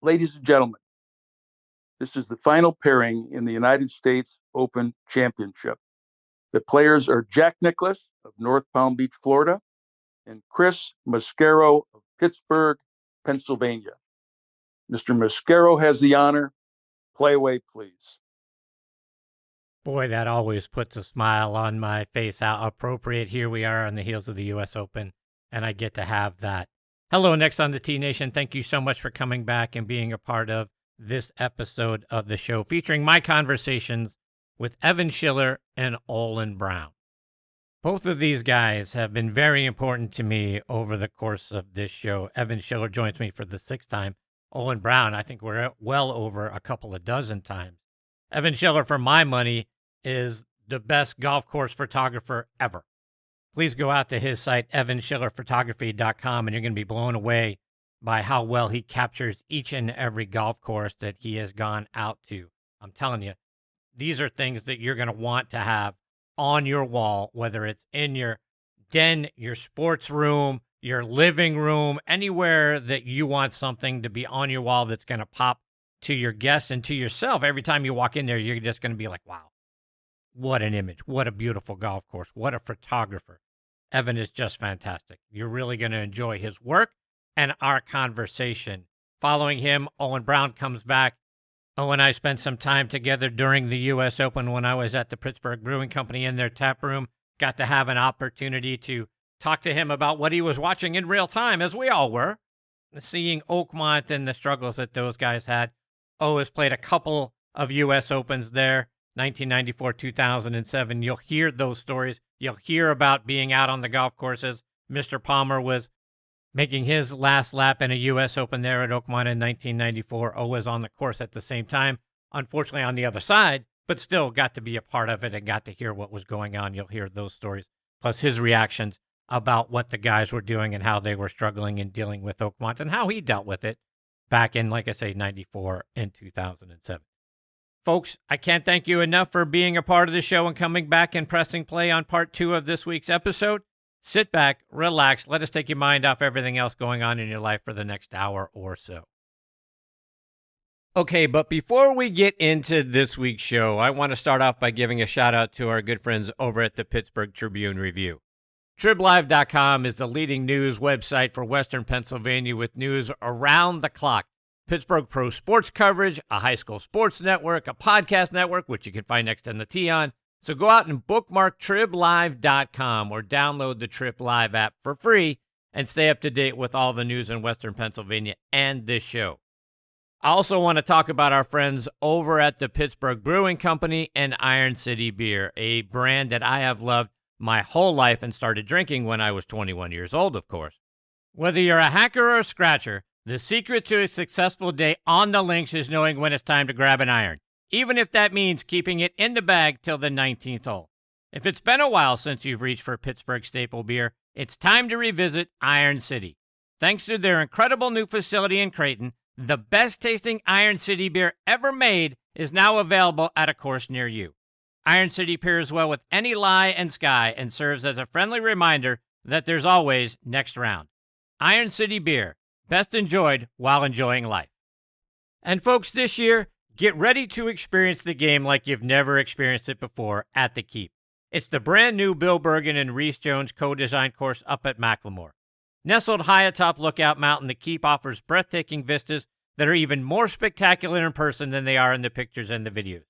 Ladies and gentlemen, this is the final pairing in the United States Open Championship. The players are Jack Nicklaus of North Palm Beach, Florida, and Chris Mascaro of Pittsburgh, Pennsylvania. Mr. Mascaro has the honor. Play away, please. Boy, that always puts a smile on my face. How appropriate. Here we are on the heels of the U.S. Open, and I get to have that. Hello, next on the T Nation. Thank you so much for coming back and being a part of this episode of the show featuring my conversations with Evan Schiller and Olin Browne. Both of these guys have been very important to me over the course of this show. Evan Schiller joins me for the 6th time. Olin Browne, I think we're well over a couple of dozen times. Evan Schiller, for my money, is the best golf course photographer ever. Please go out to his site, evanschillerphotography.com, and you're going to be blown away by how well he captures each and every golf course that he has gone out to. I'm telling you, these are things that you're going to want to have on your wall, whether it's in your den, your sports room, your living room, anywhere that you want something to be on your wall that's going to pop to your guests and to yourself. Every time you walk in there, you're just going to be like, wow, what an image. What a beautiful golf course. What a photographer. Evan is just fantastic. You're really going to enjoy his work and our conversation. Following him, Olin Browne comes back. Oh, and I spent some time together during the U.S. Open when I was at the Pittsburgh Brewing Company in their tap room. Got to have an opportunity to talk to him about what he was watching in real time, as we all were, seeing Oakmont and the struggles that those guys had. Has played a couple of U.S. Opens there, 1994, 2007. You'll hear those stories. You'll hear about being out on the golf courses. Mr. Palmer was making his last lap in a U.S. Open there at Oakmont in 1994. Was on the course at the same time, unfortunately on the other side, but still got to be a part of it and got to hear what was going on. You'll hear those stories, plus his reactions about what the guys were doing and how they were struggling and dealing with Oakmont and how he dealt with it back in, like I say, 94 and 2007. Folks, I can't thank you enough for being a part of the show and coming back and pressing play on part 2 of this week's episode. Sit back, relax, let us take your mind off everything else going on in your life for the next hour or so. Okay, but before we get into this week's show, I want to start off by giving a shout out to our good friends over at the Pittsburgh Tribune-Review. TribLive.com is the leading news website for Western Pennsylvania with news around the clock. Pittsburgh pro sports coverage, a high school sports network, a podcast network, which you can find next on the T on. So go out and bookmark TribLive.com or download the Trip Live app for free and stay up to date with all the news in Western Pennsylvania and this show. I also want to talk about our friends over at the Pittsburgh Brewing Company and Iron City Beer, a brand that I have loved my whole life and started drinking when I was 21 years old, of course. Whether you're a hacker or a scratcher, the secret to a successful day on the links is knowing when it's time to grab an iron, even if that means keeping it in the bag till the 19th hole. If it's been a while since you've reached for Pittsburgh staple beer, it's time to revisit Iron City. Thanks to their incredible new facility in Creighton, the best-tasting Iron City beer ever made is now available at a course near you. Iron City pairs well with any lie and sky and serves as a friendly reminder that there's always next round. Iron City Beer, best enjoyed while enjoying life. And folks, this year, get ready to experience the game like you've never experienced it before at the Keep. It's the brand new Bill Bergen and Reese Jones co-designed course up at McLemore. Nestled high atop Lookout Mountain, the Keep offers breathtaking vistas that are even more spectacular in person than they are in the pictures and the videos.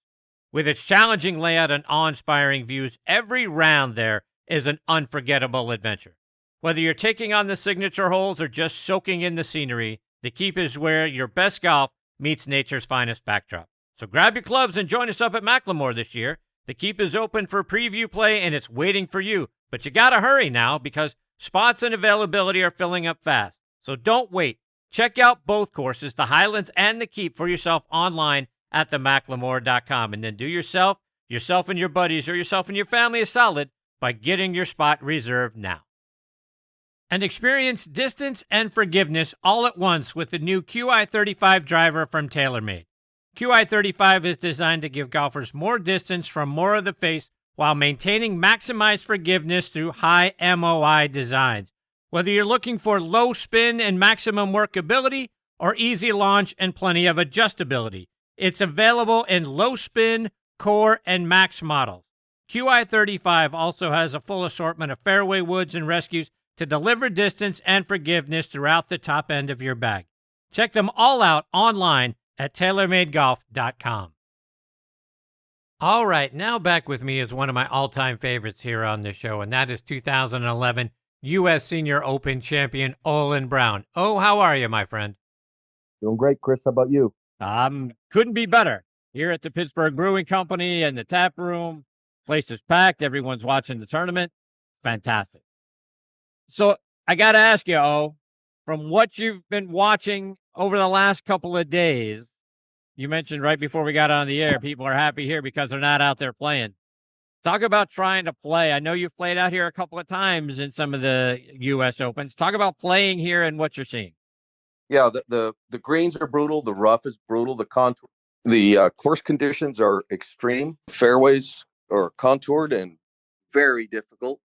With its challenging layout and awe-inspiring views, every round there is an unforgettable adventure. Whether you're taking on the signature holes or just soaking in the scenery, the Keep is where your best golf meets nature's finest backdrop. So grab your clubs and join us up at McLemore this year. The Keep is open for preview play and it's waiting for you. But you gotta hurry now because spots and availability are filling up fast. So don't wait. Check out both courses, the Highlands and the Keep, for yourself online at themclemore.com, and then do yourself and your buddies, or yourself and your family a solid by getting your spot reserved now. And experience distance and forgiveness all at once with the new QI35 driver from TaylorMade. QI35 is designed to give golfers more distance from more of the face while maintaining maximized forgiveness through high MOI designs. Whether you're looking for low spin and maximum workability, or easy launch and plenty of adjustability. It's available in low spin, core, and max models. QI35 also has a full assortment of fairway woods and rescues to deliver distance and forgiveness throughout the top end of your bag. Check them all out online at TaylorMadeGolf.com. All right, now back with me is one of my all-time favorites here on the show, and that is 2011 U.S. Senior Open Champion Olin Browne. Oh, how are you, my friend? Doing great, Chris. How about you? Couldn't be better. Here at the Pittsburgh Brewing Company and the tap room, place is packed. Everyone's watching the tournament. Fantastic. So I got to ask you, from what you've been watching over the last couple of days, you mentioned right before we got on the air, people are happy here because they're not out there playing. Talk about trying to play. I know you've played out here a couple of times in some of the U.S. Opens. Talk about playing here and what you're seeing. Yeah, the greens are brutal. The rough is brutal. The course conditions are extreme. Fairways are contoured and very difficult.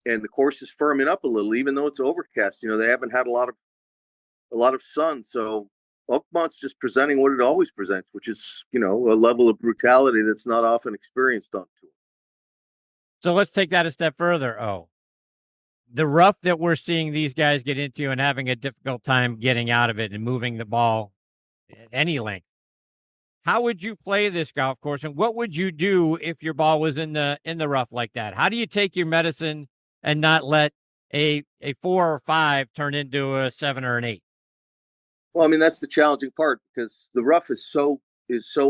And the course is firming up a little, even though it's overcast. They haven't had a lot of sun. So Oakmont's just presenting what it always presents, which is, a level of brutality that's not often experienced on tour. So let's take that a step further. The rough that we're seeing these guys get into and having a difficult time getting out of it and moving the ball at any length. How would you play this golf course, and what would you do if your ball was in the rough like that? How do you take your medicine and not let a 4 or 5 turn into a 7 or an 8? Well, I mean, that's the challenging part because the rough is so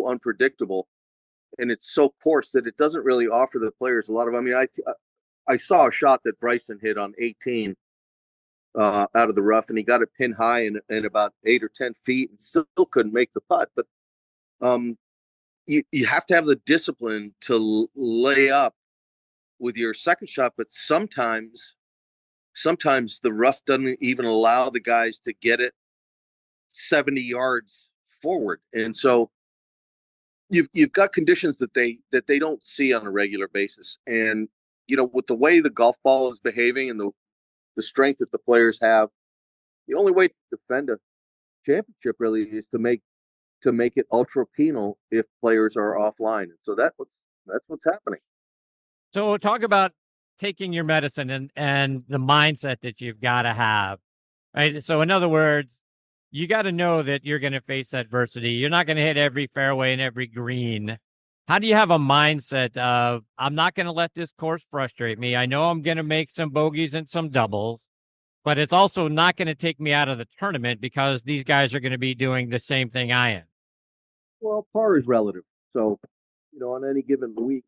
unpredictable and it's so coarse that it doesn't really offer the players a lot of. I mean, I saw a shot that Bryson hit on 18 out of the rough, and he got it pin high in about 8 or 10 feet and still couldn't make the putt. But you have to have the discipline to lay up with your second shot. But sometimes the rough doesn't even allow the guys to get it 70 yards forward, and so you've got conditions that they don't see on a regular basis. And with the way the golf ball is behaving and the strength that the players have, the only way to defend a championship really is to make it ultra penal if players are offline. And so that's what's happening. So talk about taking your medicine and the mindset that you've got to have. Right. So in other words, you got to know that you're going to face adversity. You're not going to hit every fairway and every green. How do you have a mindset of, I'm not going to let this course frustrate me. I know I'm going to make some bogeys and some doubles, but it's also not going to take me out of the tournament because these guys are going to be doing the same thing I am. Well, par is relative. So, on any given week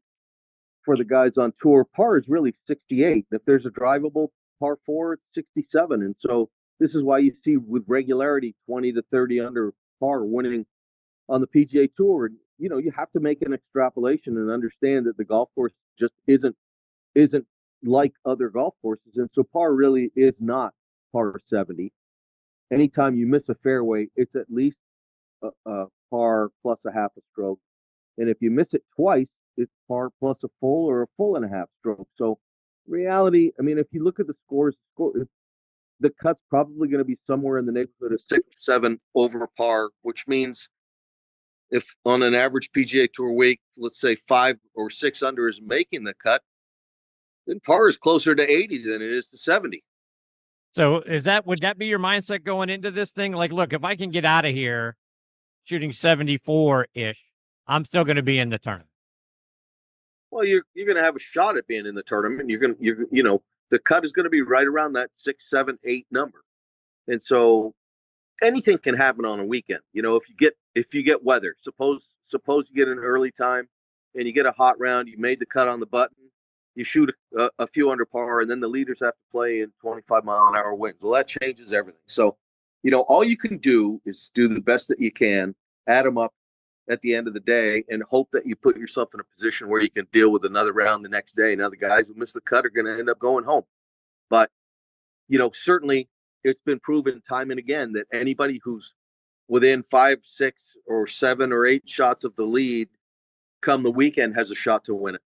for the guys on tour, par is really 68. If there's a drivable par 4, it's 67. And so this is why you see with regularity 20 to 30 under par winning on the PGA Tour. And, you have to make an extrapolation and understand that the golf course just isn't like other golf courses. And so par really is not par 70. Anytime you miss a fairway, it's at least a par plus a half a stroke. And if you miss it twice, it's par plus a full or a full and a half stroke. So reality, I mean, if you look at the scores, the cut's probably going to be somewhere in the neighborhood of 6 or 7 over par, which means if on an average PGA Tour week, let's say 5 or 6 under is making the cut, then par is closer to 80 than it is to 70. So would that be your mindset going into this thing? Like, look, if I can get out of here shooting 74-ish, I'm still going to be in the tournament. Well, you're going to have a shot at being in the tournament. The cut is going to be right around that 6, 7, 8 number. And so anything can happen on a weekend. If you get weather, suppose you get an early time and you get a hot round, you made the cut on the button, you shoot a few under par, and then the leaders have to play in 25-mile-an-hour winds. Well, that changes everything. So, all you can do is do the best that you can, add them up at the end of the day, and hope that you put yourself in a position where you can deal with another round the next day. Now, the guys who miss the cut are going to end up going home. But, certainly it's been proven time and again that anybody who's within 5, 6, or 7 or 8 shots of the lead come the weekend has a shot to win it.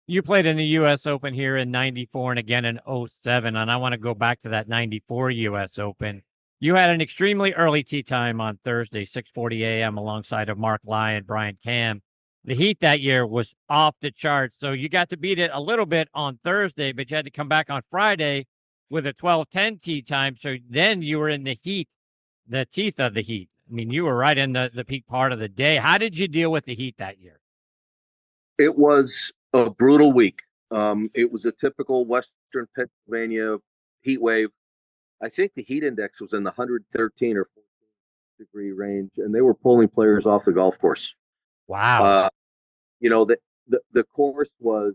You played in the U.S. Open here in 94 and again in 07, and I want to go back to that 94 U.S. Open. You had an extremely early tee time on Thursday, 6:40 a.m. alongside of Mark Lyon, Brian Cam. The heat that year was off the charts, so you got to beat it a little bit on Thursday, but you had to come back on Friday with a 12:10 tee time. So then you were in the heat, the teeth of the heat. I mean, you were right in the peak part of the day. How did you deal with the heat that year? It was a brutal week. It was a typical Western Pennsylvania heat wave. I think the heat index was in the 113 or 14 degree range, and they were pulling players off the golf course. Wow. Uh, you know, the course was,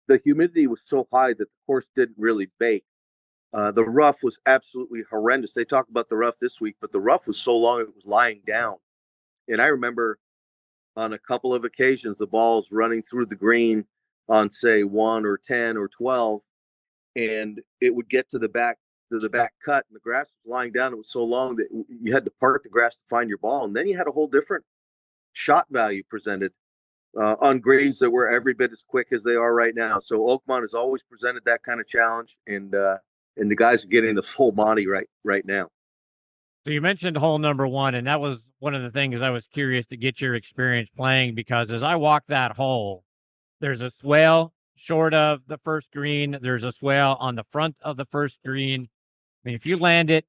the humidity was so high that the course didn't really bake. The rough was absolutely horrendous. They talk about the rough this week, but the rough was so long it was lying down. And I remember on a couple of occasions the ball's running through the green on, say, 1 or 10 or 12, and it would get to the back cut, and the grass was lying down. It was so long that you had to part the grass to find your ball, and then you had a whole different shot value presented on greens that were every bit as quick as they are right now. So Oakmont has always presented that kind of challenge, and the guys are getting the full Monty right now. So you mentioned hole number one, and that was one of the things I was curious to get your experience playing, because as I walked that hole, there's a swale short of the first green. There's a swale on the front of the first green. I mean, if you land it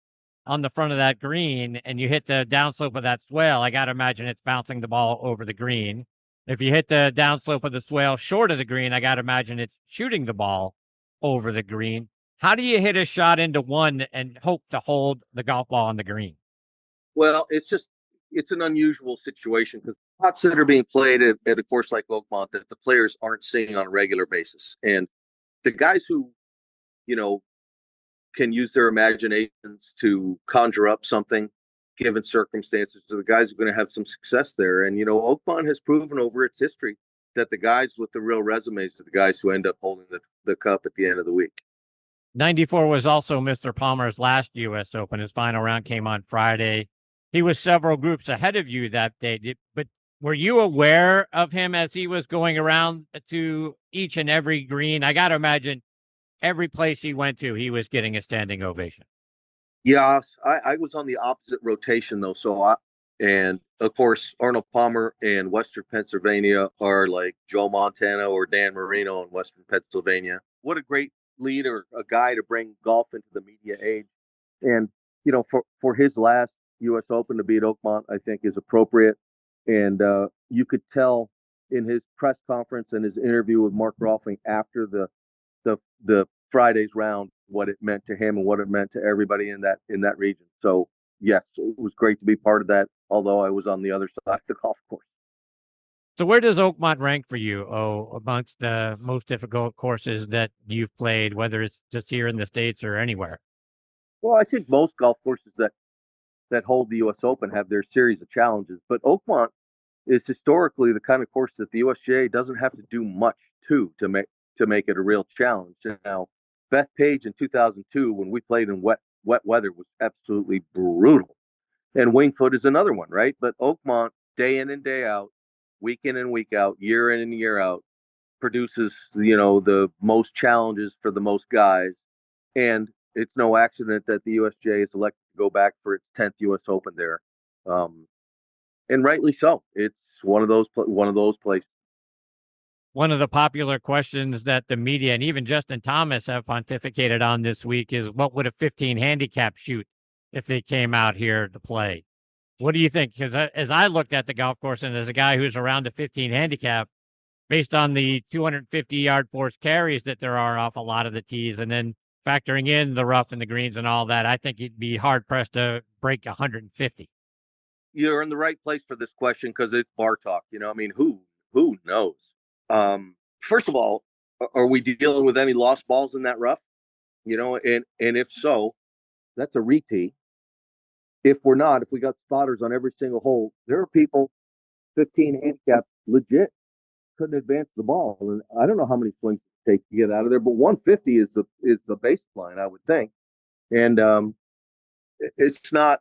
on the front of that green and you hit the downslope of that swale, I got to imagine it's bouncing the ball over the green. If you hit the downslope of the swale short of the green, I got to imagine it's shooting the ball over the green. How do you hit a shot into one and hope to hold the golf ball on the green? Well, it's an unusual situation because shots that are being played at a course like Oakmont that the players aren't seeing on a regular basis, and the guys who, you know, can use their imaginations to conjure up something given circumstances, to the guys who are going to have some success there. And Oakmont has proven over its history that the guys with the real resumes are the guys who end up holding the cup at the end of the week. 94 was also Mr. Palmer's last U.S. Open. His final round came on Friday. He was several groups ahead of you that day, but were you aware of him as he was going around to each and every green? I got to imagine every place he went to, he was getting a standing ovation. Yeah, I was on the opposite rotation though, and of course Arnold Palmer in Western Pennsylvania are like Joe Montana or Dan Marino in Western Pennsylvania. What a great leader, a guy to bring golf into the media age. And for his last U.S. Open to be at Oakmont, I think is appropriate. And you could tell in his press conference and his interview with Mark Rolfing after the Friday's round what it meant to him and what it meant to everybody in that region. So yes, it was great to be part of that, although I was on the other side of the golf course. So where does Oakmont rank for you, amongst the most difficult courses that you've played, whether it's just here in the States or anywhere? Well, I think most golf courses that hold the U.S. Open have their series of challenges, but Oakmont is historically the kind of course that the USGA doesn't have to do much to make it a real challenge. Now, Beth Page in 2002, when we played in wet weather, was absolutely brutal, and Winged Foot is another one, right? But Oakmont, day in and day out, week in and week out, year in and year out, produces the most challenges for the most guys, and it's no accident that the USGA is elected to go back for its 10th U.S. Open there. And rightly so. It's one of those places. One of the popular questions that the media and even Justin Thomas have pontificated on this week is, what would a 15 handicap shoot if they came out here to play? What do you think? Because as I looked at the golf course, and as a guy who's around a 15 handicap, based on the 250-yard force carries that there are off a lot of the tees, and then factoring in the rough and the greens and all that, I think you'd be hard-pressed to break 150. You're in the right place for this question because it's bar talk. I mean, who knows? First of all, are we dealing with any lost balls in that rough? And if so, that's a re-tee. If we're not, if we got spotters on every single hole, there are people 15 handicap legit couldn't advance the ball, and I don't know how many swings it takes to get out of there, but 150 is the baseline, I would think. And it's not,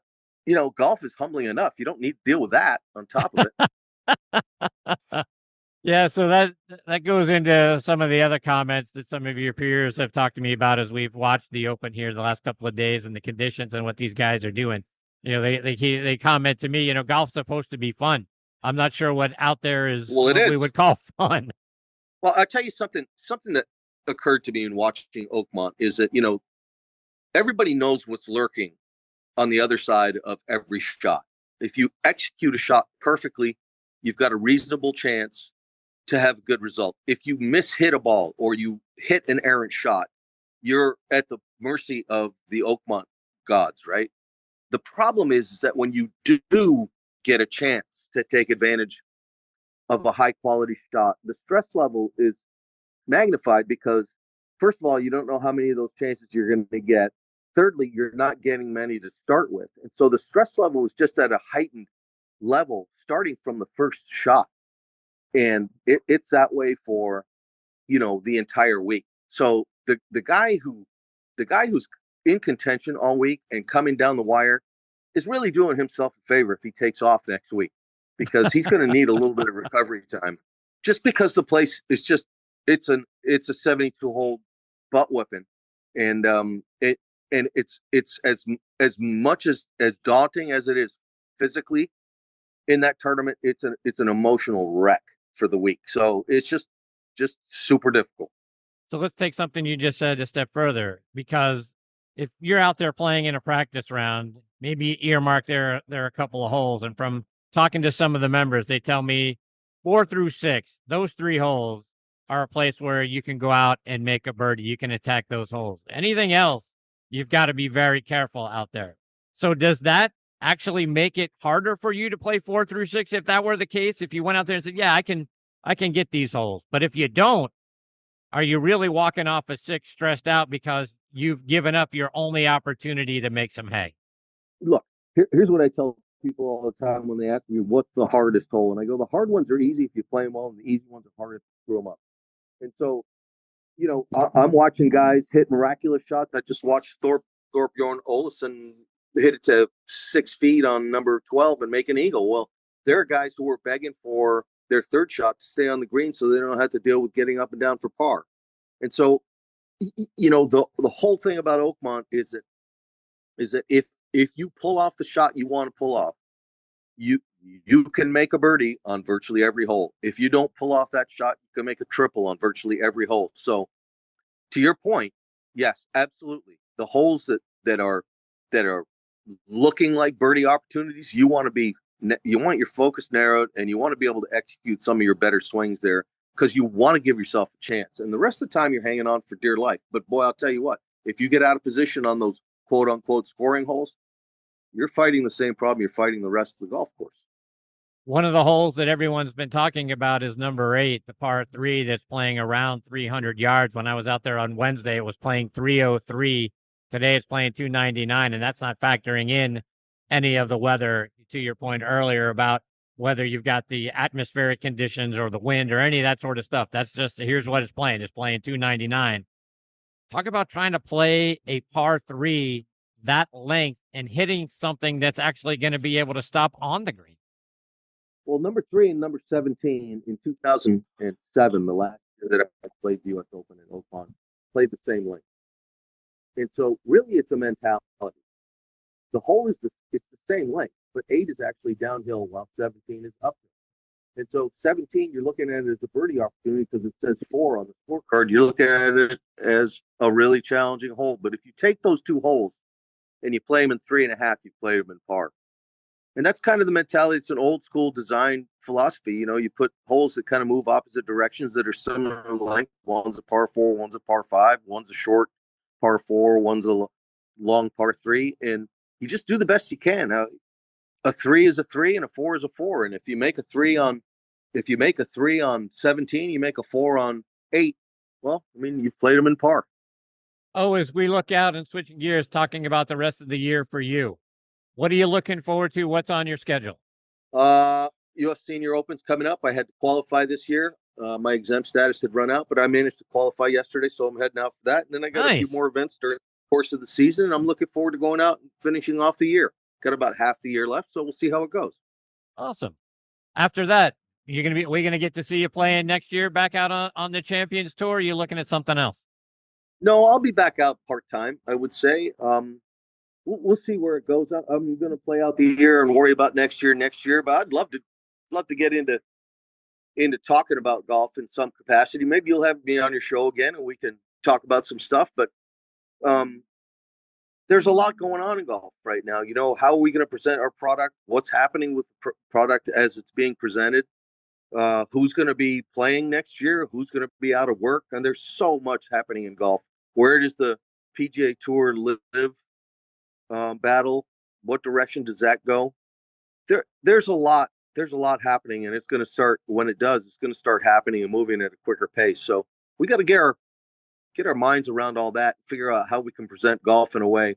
golf is humbling enough. You don't need to deal with that on top of it. Yeah, so that goes into some of the other comments that some of your peers have talked to me about as we've watched the Open here the last couple of days and the conditions and what these guys are doing. They comment to me, golf's supposed to be fun. I'm not sure what out there is Well, it what we is. would call fun. Well, I'll tell you something that occurred to me in watching Oakmont is that, everybody knows what's lurking on the other side of every shot. If you execute a shot perfectly, you've got a reasonable chance to have a good result. If you mishit a ball or you hit an errant shot, you're at the mercy of the Oakmont gods, right? The problem is that when you do get a chance to take advantage of a high quality shot, the stress level is magnified because, first of all, you don't know how many of those chances you're going to get. Thirdly, you're not getting many to start with. And so the stress level is just at a heightened level starting from the first shot. And it's that way for, the entire week. So the guy who's in contention all week and coming down the wire is really doing himself a favor if he takes off next week, because he's going to need a little bit of recovery time, just because the place is just it's a 72 hole butt whipping, and it's as much as daunting as it is physically in that tournament. It's an emotional wreck for the week. So it's just super difficult. So let's take something you just said a step further, because if you're out there playing in a practice round, maybe earmark there are a couple of holes. And from talking to some of the members, they tell me 4 through 6, those 3 holes are a place where you can go out and make a birdie. You can attack those holes. Anything else, you've got to be very careful out there. So does that actually make it harder for you to play 4 through 6? If that were the case, if you went out there and said, yeah, I can get these holes, but if you don't, are you really walking off a 6 stressed out because you've given up your only opportunity to make some hay? Look, here's what I tell people all the time when they ask me what's the hardest hole, and I go, the hard ones are easy if you play them well, and the easy ones are hardest to screw them up. And so, I'm watching guys hit miraculous shots. I just watched Thorbjorn Olesen hit it to 6 feet on number 12 and make an eagle. Well, there are guys who are begging for their third shot to stay on the green so they don't have to deal with getting up and down for par. And so, the whole thing about Oakmont is that if you pull off the shot you want to pull off, you can make a birdie on virtually every hole. If you don't pull off that shot, you can make a triple on virtually every hole. So, to your point, yes, absolutely. The holes that are looking like birdie opportunities, you want your focus narrowed, and you want to be able to execute some of your better swings there, because you want to give yourself a chance. And the rest of the time you're hanging on for dear life. But boy, I'll tell you what, if you get out of position on those quote unquote scoring holes, you're fighting the same problem you're fighting the rest of the golf course. One of the holes that everyone's been talking about is number 8, the par 3 that's playing around 300 yards. When I was out there on Wednesday, it was playing 303. Today it's playing 299, and that's not factoring in any of the weather, to your point earlier about whether you've got the atmospheric conditions or the wind or any of that sort of stuff. That's just, here's what it's playing. It's playing 299. Talk about trying to play a par 3 that length and hitting something that's actually going to be able to stop on the green. Well, number 3 and number 17 in 2007, the last year that I played the U.S. Open in Oakmont, played the same length. And so really it's a mentality. The hole it's the same length, but 8 is actually downhill while 17 is uphill. And so 17, you're looking at it as a birdie opportunity because it says 4 on the scorecard. You're looking at it as a really challenging hole. But if you take those 2 holes and you play them in 3.5, you played them in par. And that's kind of the mentality. It's an old school design philosophy. You put holes that kind of move opposite directions that are similar length. One's a par 4, one's a par 5, one's a short par 4, one's a long par 3. And you just do the best you can. Now, a 3 is a 3 and a 4 is a 4. And if you make a 3 on 17, you make a 4 on 8. Well, I mean, you've played them in par. Oh, as we look out and switching gears, talking about the rest of the year for you, what are you looking forward to? What's on your schedule? U.S. Senior Open's coming up. I had to qualify this year. My exempt status had run out, but I managed to qualify yesterday, so I'm heading out for that. And then I got a few more events during the course of the season, and I'm looking forward to going out and finishing off the year. Got about half the year left, so we'll see how it goes. Awesome. After that, We gonna get to see you playing next year back out on the Champions Tour? Or are you looking at something else? No, I'll be back out part-time, I would say. We'll see where it goes. I'm going to play out the year and worry about next year, but I'd love to get into talking about golf in some capacity. Maybe you'll have me on your show again and we can talk about some stuff, but there's a lot going on in golf right now. You know, how are we going to present our product? What's happening with the product as it's being presented? Who's going to be playing next year? Who's going to be out of work? And there's so much happening in golf. Where does the PGA Tour live? Battle? What direction does that go? There's a lot happening, and it's going to start when it does. It's going to start happening and moving at a quicker pace. So we got to get our minds around all that, figure out how we can present golf in a way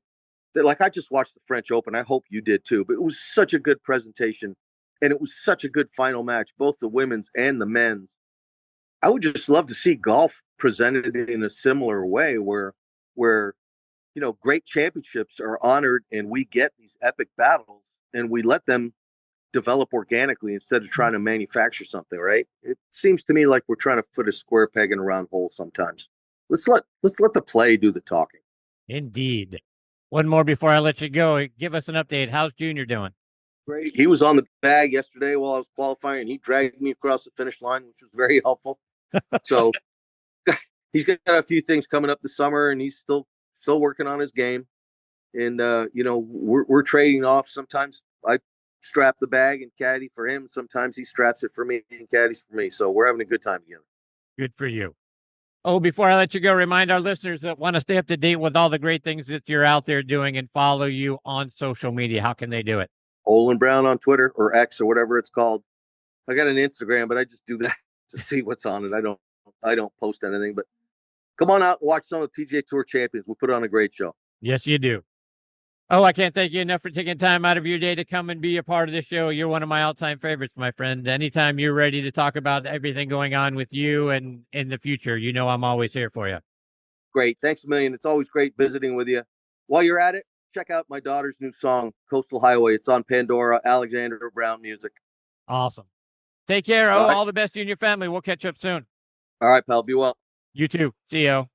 that, like, I just watched the French Open. I hope you did too, but it was such a good presentation, and it was such a good final match, both the women's and the men's. I would just love to see golf presented in a similar way, where you know, great championships are honored and we get these epic battles and we let them develop organically instead of trying to manufacture something, right? It seems to me like we're trying to put a square peg in a round hole sometimes. Let's let the play do the talking. Indeed. One more before I let you go. Give us an update. How's Junior doing? Great. He was on the bag yesterday while I was qualifying, and he dragged me across the finish line, which was very helpful. So he's got a few things coming up this summer, and he's still working on his game. And you know, we're trading off. Sometimes I strap the bag and caddy for him. Sometimes he straps it for me and caddies for me. So we're having a good time together. Good for you. Oh, before I let you go, remind our listeners that want to stay up to date with all the great things that you're out there doing and follow you on social media. How can they do it? Olin Browne on Twitter, or X, or whatever it's called. I got an Instagram, but I just do that to see what's on it. I don't post anything, but come on out and watch some of the PGA Tour champions. We'll put on a great show. Yes, you do. Oh, I can't thank you enough for taking time out of your day to come and be a part of the show. You're one of my all-time favorites, my friend. Anytime you're ready to talk about everything going on with you and in the future, you know I'm always here for you. Great. Thanks a million. It's always great visiting with you. While you're at it, check out my daughter's new song, Coastal Highway. It's on Pandora, Alexander Brown Music. Awesome. Take care. All right. All the best to you and your family. We'll catch up soon. All right, pal. Be well. You too. See you.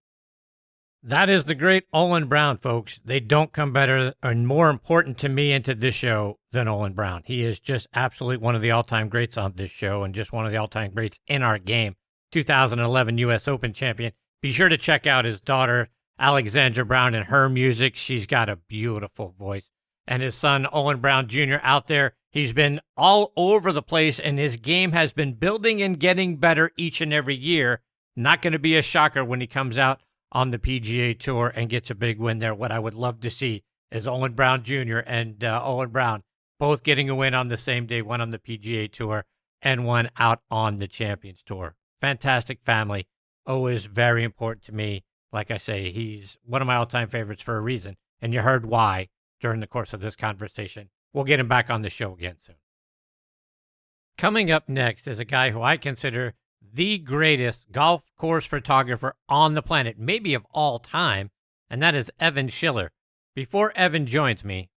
That is the great Olin Browne, folks. They don't come better or more important to me and to this show than Olin Browne. He is just absolutely one of the all-time greats on this show and just one of the all-time greats in our game. 2011 U.S. Open champion. Be sure to check out his daughter, Alexandra Browne, and her music. She's got a beautiful voice. And his son, Olin Browne Jr., out there. He's been all over the place, and his game has been building and getting better each and every year. Not going to be a shocker when he comes out on the PGA Tour and gets a big win there. What I would love to see is Olin Browne Jr. and Olin Browne both getting a win on the same day, one on the PGA Tour and one out on the Champions Tour. Fantastic family. Always very important to me. Like I say, he's one of my all-time favorites for a reason, and you heard why during the course of this conversation. We'll get him back on the show again soon. Coming up next is a guy who I consider the greatest golf course photographer on the planet, maybe of all time, and that is Evan Schiller. Before Evan joins me,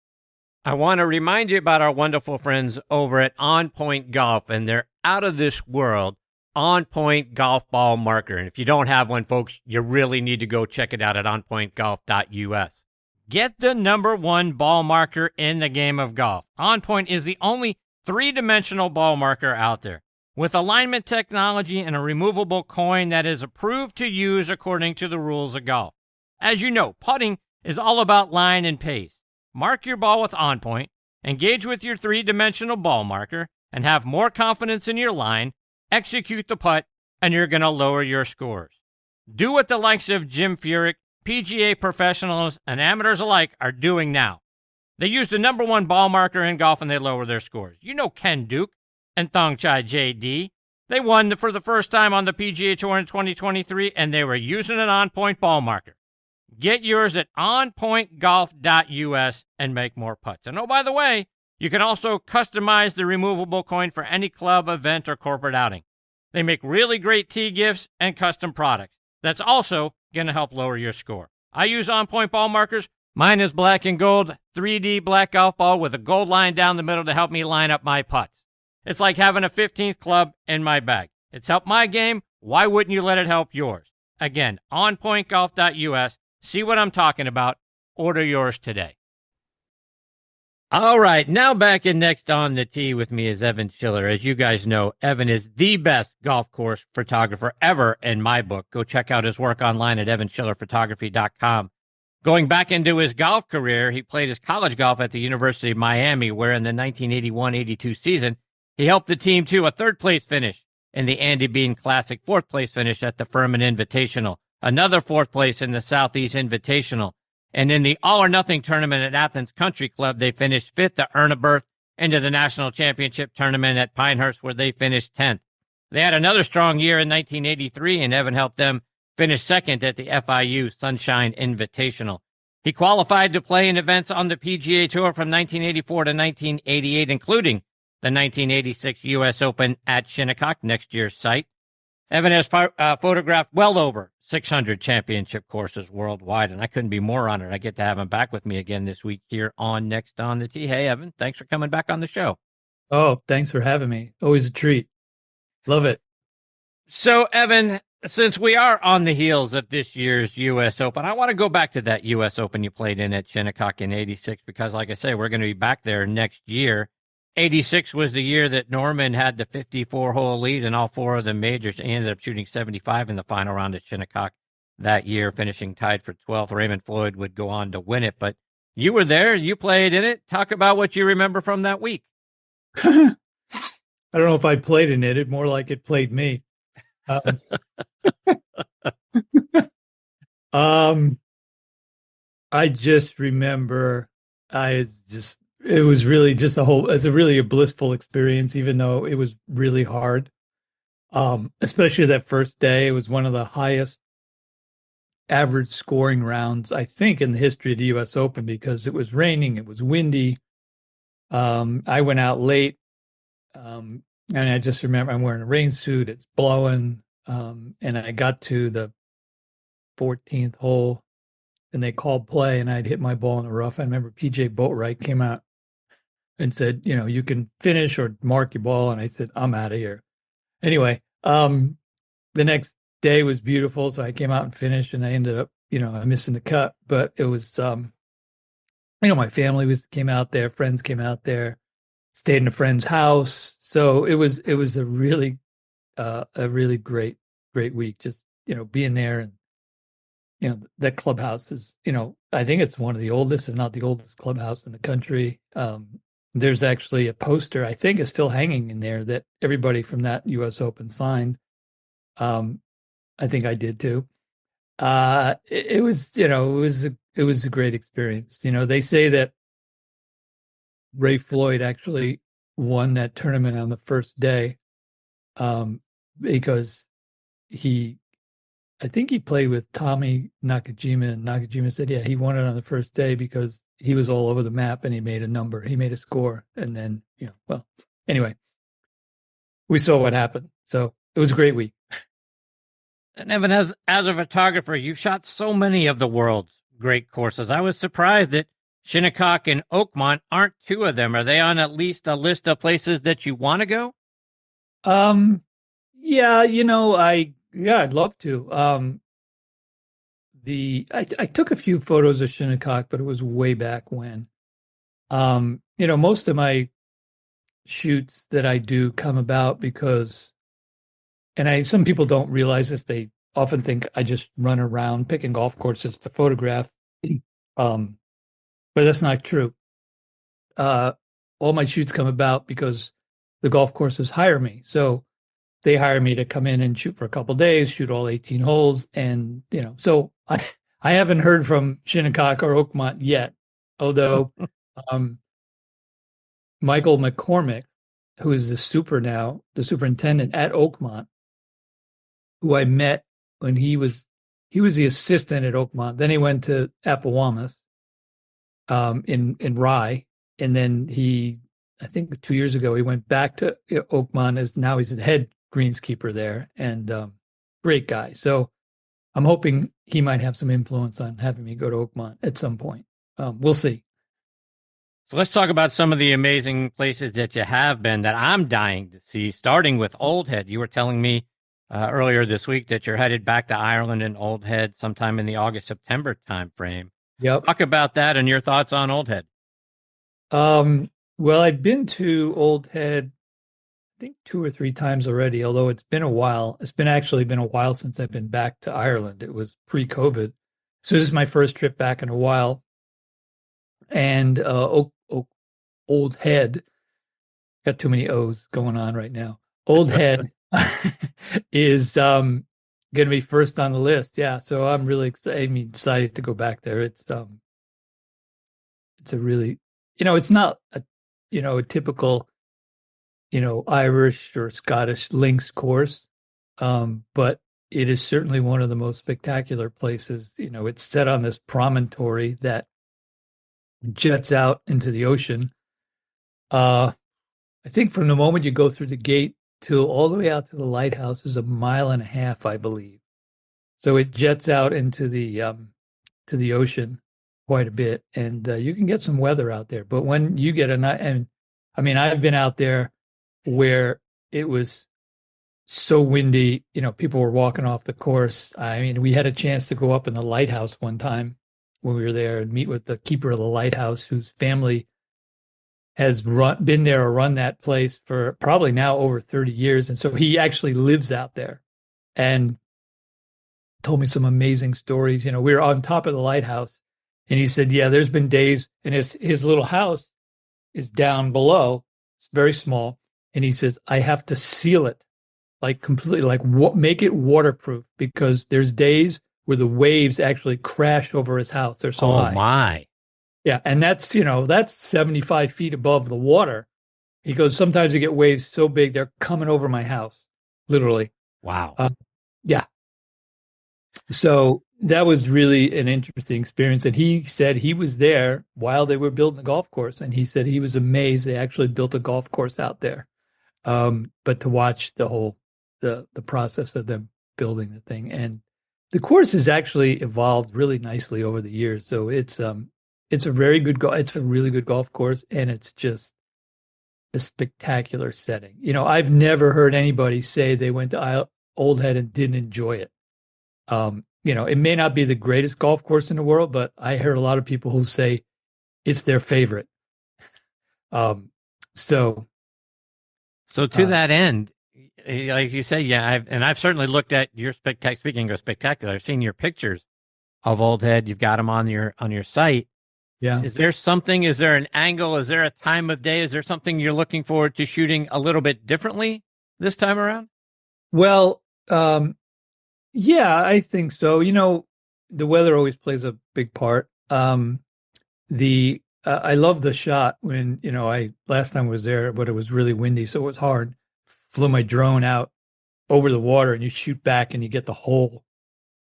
I want to remind you about our wonderful friends over at On Point Golf and their out-of-this-world On Point Golf Ball Marker. And if you don't have one, folks, you really need to go check it out at onpointgolf.us. Get the #1 ball marker in the game of golf. On Point is the only three-dimensional ball marker out there, with alignment technology and a removable coin that is approved to use according to the rules of golf. As you know, putting is all about line and pace. Mark your ball with On Point, engage with your three-dimensional ball marker, and have more confidence in your line, execute the putt, and you're going to lower your scores. Do what the likes of Jim Furyk, PGA professionals, and amateurs alike are doing now. They use the #1 ball marker in golf and they lower their scores. You know Ken Duke and Thongchai JD. They won for the first time on the PGA Tour in 2023, and they were using an On Point ball marker. Get yours at onpointgolf.us and make more putts. And oh, by the way, you can also customize the removable coin for any club, event, or corporate outing. They make really great tee gifts and custom products. That's also going to help lower your score. I use On Point ball markers. Mine is black and gold, 3D black golf ball with a gold line down the middle to help me line up my putts. It's like having a 15th club in my bag. It's helped my game. Why wouldn't you let it help yours? Again, onpointgolf.us. See what I'm talking about. Order yours today. All right, now back in next on the tee with me is Evan Schiller. As you guys know, Evan is the best golf course photographer ever in my book. Go check out his work online at evanschillerphotography.com. Going back into his golf career, he played his college golf at the University of Miami, where in the 1981-82 season, he helped the team to a third-place finish in the Andy Bean Classic, fourth-place finish at the Furman Invitational, another fourth place in the Southeast Invitational. And in the all-or-nothing tournament at Athens Country Club, they finished fifth to earn a berth into the national championship tournament at Pinehurst, where they finished 10th. They had another strong year in 1983, and Evan helped them finish second at the FIU Sunshine Invitational. He qualified to play in events on the PGA Tour from 1984 to 1988, including the 1986 U.S. Open at Shinnecock, next year's site. Evan has photographed well over 600 championship courses worldwide, and I couldn't be more honored. I get to have him back with me again this week here on Next on the Tee. Hey, Evan, thanks for coming back on the show. Oh, thanks for having me. Always a treat. Love it. So, Evan, since we are on the heels of this year's U.S. Open, I want to go back to that U.S. Open you played in at Shinnecock in 86, because, like I say, we're going to be back there next year. 86 was the year that Norman had the 54-hole lead in all four of the majors. He ended up shooting 75 in the final round at Shinnecock that year, finishing tied for 12th. Raymond Floyd would go on to win it, but you were there. You played in it. Talk about what you remember from that week. I don't know if I played in it. It more like it played me. I just remember it was really just a blissful experience, even though it was really hard. Especially that first day. It was one of the highest average scoring rounds, I think, in the history of the U.S. Open, because it was raining, it was windy. I went out late, and I just remember I'm wearing a rain suit, it's blowing, and I got to the 14th hole, and they called play, and I'd hit my ball in the rough. I remember PJ Boatwright came out and said, you can finish or mark your ball. And I said, I'm out of here. Anyway, the next day was beautiful. So I came out and finished, and I ended up, missing the cut. But it was, my family came out there, friends came out there, stayed in a friend's house. So it was a really great week. Just, being there, and, that clubhouse is, I think it's one of the oldest, if not the oldest clubhouse in the country. There's actually a poster, I think, is still hanging in there that everybody from that U.S. Open signed. I think I did too. It was a great experience. They say that Ray Floyd actually won that tournament on the first day, because I think he played with Tommy Nakajima, and Nakajima said, yeah, he won it on the first day because he was all over the map and he made a score. And then, anyway, we saw what happened. So it was a great week. And Evan, as a photographer, you've shot so many of the world's great courses. I was surprised that Shinnecock and Oakmont aren't two of them. Are they on at least a list of places that you want to go? Yeah, I'd love to. I took a few photos of Shinnecock, but it was way back when. Most of my shoots that I do come about because, and some people don't realize this, they often think I just run around picking golf courses to photograph. But that's not true. All my shoots come about because the golf courses hire me. So they hire me to come in and shoot for a couple of days, shoot all 18 holes. And, so I haven't heard from Shinnecock or Oakmont yet, although Michael McCormick, who is the superintendent at Oakmont, who I met when he was the assistant at Oakmont. Then he went to Appomattox in Rye. And then I think 2 years ago, he went back to Oakmont, now he's the head greenskeeper there, and great guy. So I'm hoping he might have some influence on having me go to Oakmont at some point. We'll see. So let's talk about some of the amazing places that you have been that I'm dying to see, starting with Old Head. You were telling me earlier this week that you're headed back to Ireland and Old Head sometime in the August-September timeframe. Yep. Talk about that and your thoughts on Old Head. Well, I've been to Old Head, I think 2 or 3 times already, although it's been a while. It's actually been a while since I've been back to Ireland. It was pre-COVID. So this is my first trip back in a while. And Old Head, got too many O's going on right now. Old Head is going to be first on the list. Yeah, so I'm really excited to go back there. It's a really, it's not a typical Irish or Scottish links course, but it is certainly one of the most spectacular places. It's set on this promontory that jets out into the ocean. I think from the moment you go through the gate till all the way out to the lighthouse is 1.5 miles, I believe. So it jets out into to the ocean quite a bit, and you can get some weather out there. But when you get and I mean, I've been out there where it was so windy, people were walking off the course. I mean, we had a chance to go up in the lighthouse one time when we were there and meet with the keeper of the lighthouse, whose family has been there or run that place for probably now over 30 years. And so he actually lives out there and told me some amazing stories. We were on top of the lighthouse and he said, yeah, there's been days, and his little house is down below. It's very small. And he says, I have to seal it completely, make it waterproof, because there's days where the waves actually crash over his house. They're so high. Oh my. Yeah. And that's 75 feet above the water. He goes, sometimes you get waves so big, they're coming over my house, literally. Wow. Yeah. So that was really an interesting experience. And he said he was there while they were building the golf course. And he said he was amazed they actually built a golf course out there. But to watch the whole, the process of them building the thing. And the course has actually evolved really nicely over the years. So it's a very good it's a really good golf course, and it's just a spectacular setting. I've never heard anybody say they went to Old Head and didn't enjoy it. It may not be the greatest golf course in the world, but I heard a lot of people who say it's their favorite. So to that end, like you say, yeah, I've certainly looked at your speaking of spectacular, I've seen your pictures of Old Head. You've got them on your site. Yeah. Is there an angle? Is there a time of day? Is there something you're looking forward to shooting a little bit differently this time around? Well, yeah, I think so. The weather always plays a big part. I love the shot when, last time I was there, but it was really windy, so it was hard. Flew my drone out over the water and you shoot back and you get the whole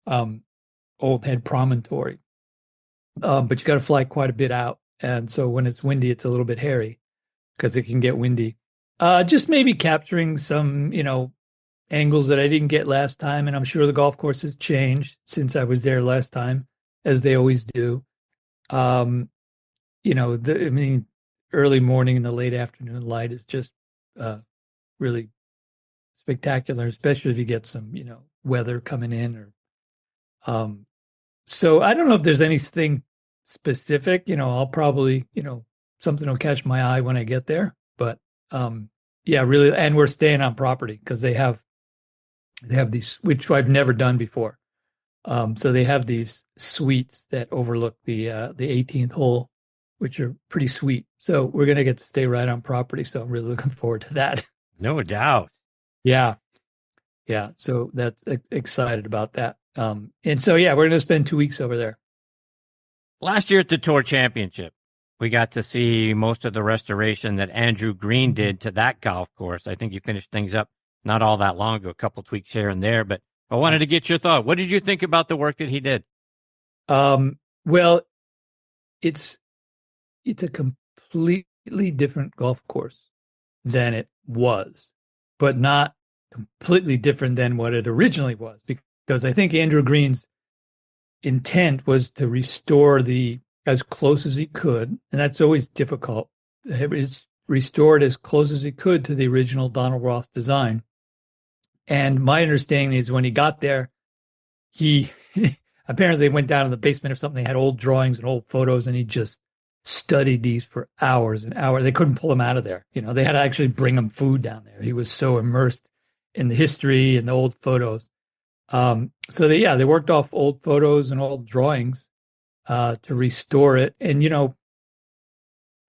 Old Head promontory. But you got to fly quite a bit out. And so when it's windy, it's a little bit hairy because it can get windy. Just maybe capturing some, angles that I didn't get last time. And I'm sure the golf course has changed since I was there last time, as they always do. Early morning and the late afternoon light is just really spectacular, especially if you get some, weather coming in so I don't know if there's anything specific, I'll probably, something will catch my eye when I get there, but yeah, really. And we're staying on property because they have these, which I've never done before. So they have these suites that overlook the 18th hole, which are pretty sweet. So we're going to get to stay right on property. So I'm really looking forward to that. No doubt. Yeah. Yeah. So that's excited about that. And so, yeah, we're going to spend 2 weeks over there. Last year at the Tour Championship, we got to see most of the restoration that Andrew Green did to that golf course. I think he finished things up not all that long ago, a couple tweaks here and there, but I wanted to get your thought. What did you think about the work that he did? Well, it's a completely different golf course than it was, but not completely different than what it originally was, because I think Andrew Green's intent was to restore the as close as he could, and that's always difficult. It's restored as close as he could to the original Donald Ross design. And my understanding is when he got there, he apparently went down in the basement or something. They had old drawings and old photos, and he just studied these for hours and hours. They couldn't pull him out of there. They had to actually bring him food down there. He was so immersed in the history and the old photos. So they worked off old photos and old drawings to restore it. And,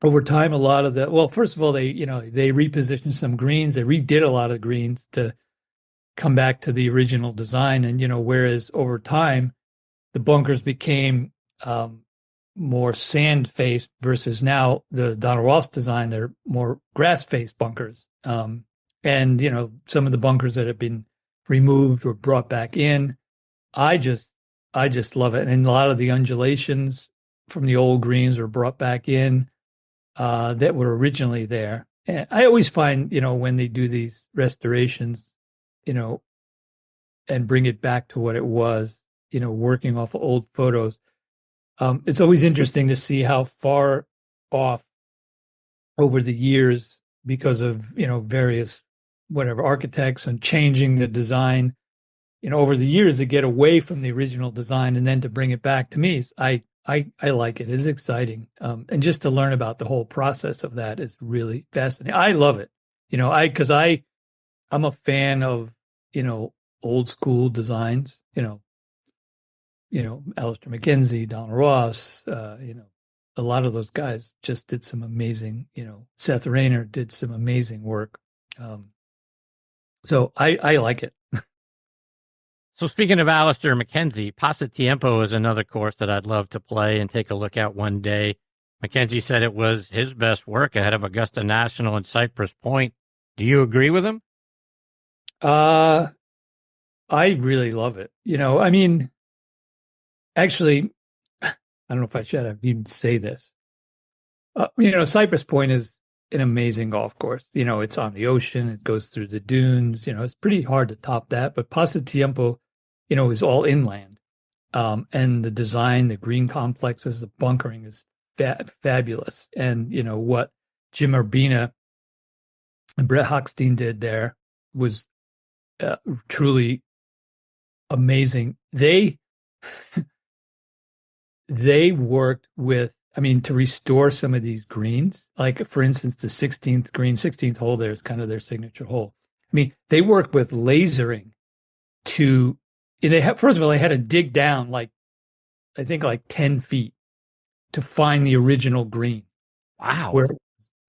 over time, a lot of first of all, they repositioned some greens. They redid a lot of greens to come back to the original design. And, whereas over time, the bunkers became more sand-faced versus now the Donald Ross design, they're more grass-faced bunkers. And, some of the bunkers that have been removed or brought back in, I just love it. And a lot of the undulations from the old greens were brought back in that were originally there. And I always find, when they do these restorations, and bring it back to what it was, working off of old photos, it's always interesting to see how far off over the years, because of, various architects and changing the design, over the years to get away from the original design and then to bring it back. To me, I like it. It's exciting. And just to learn about the whole process of that is really fascinating. I love it. Because I'm a fan of, old school designs, Alistair McKenzie, Donald Ross, a lot of those guys just did some amazing, Seth Rayner did some amazing work. So I like it. So speaking of Alistair McKenzie, Pasatiempo is another course that I'd love to play and take a look at one day. McKenzie said it was his best work ahead of Augusta National and Cypress Point. Do you agree with him? I really love it. Actually, I don't know if I should even say this. Cypress Point is an amazing golf course. It's on the ocean. It goes through the dunes. It's pretty hard to top that. But Pasatiempo, is all inland. And the design, the green complexes, the bunkering is fabulous. And, what Jim Urbina and Brett Hochstein did there was truly amazing. They worked with, to restore some of these greens, like for instance, the 16th hole there is kind of their signature hole. They worked with lasering first of all, they had to dig down like 10 feet to find the original green. Wow.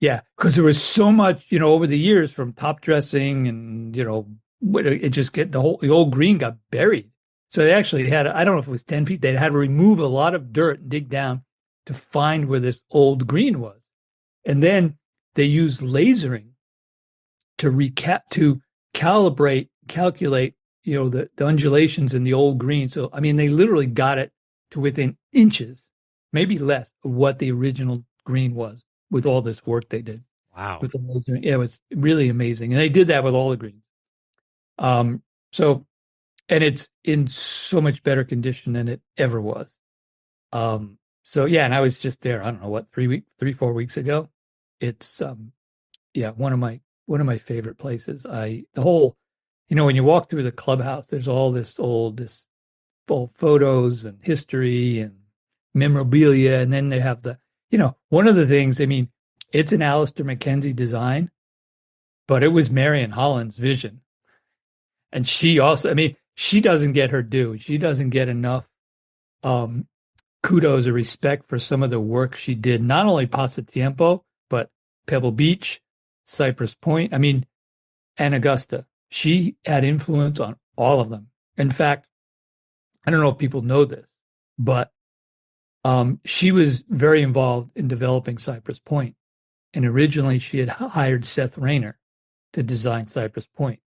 Because there was so much, over the years from top dressing and, it just the old green got buried. So they actually had, I don't know if it was 10 feet, they had to remove a lot of dirt and dig down to find where this old green was. And then they used lasering to calculate, the undulations in the old green. So, they literally got it to within inches, maybe less, of what the original green was with all this work they did. Wow. With the lasering. Yeah, it was really amazing. And they did that with all the greens. And it's in so much better condition than it ever was. And I was just there, I don't know what, 4 weeks ago. It's one of my favorite places. The whole, when you walk through the clubhouse, there's all this old photos and history and memorabilia, and then they have one of the things, it's an Alistair McKenzie design, but it was Marion Holland's vision. And she also, she doesn't get her due. She doesn't get enough kudos or respect for some of the work she did, not only Pasatiempo, but Pebble Beach, Cypress Point, and Augusta. She had influence on all of them. In fact, I don't know if people know this, but she was very involved in developing Cypress Point. And originally she had hired Seth Rayner to design Cypress Point,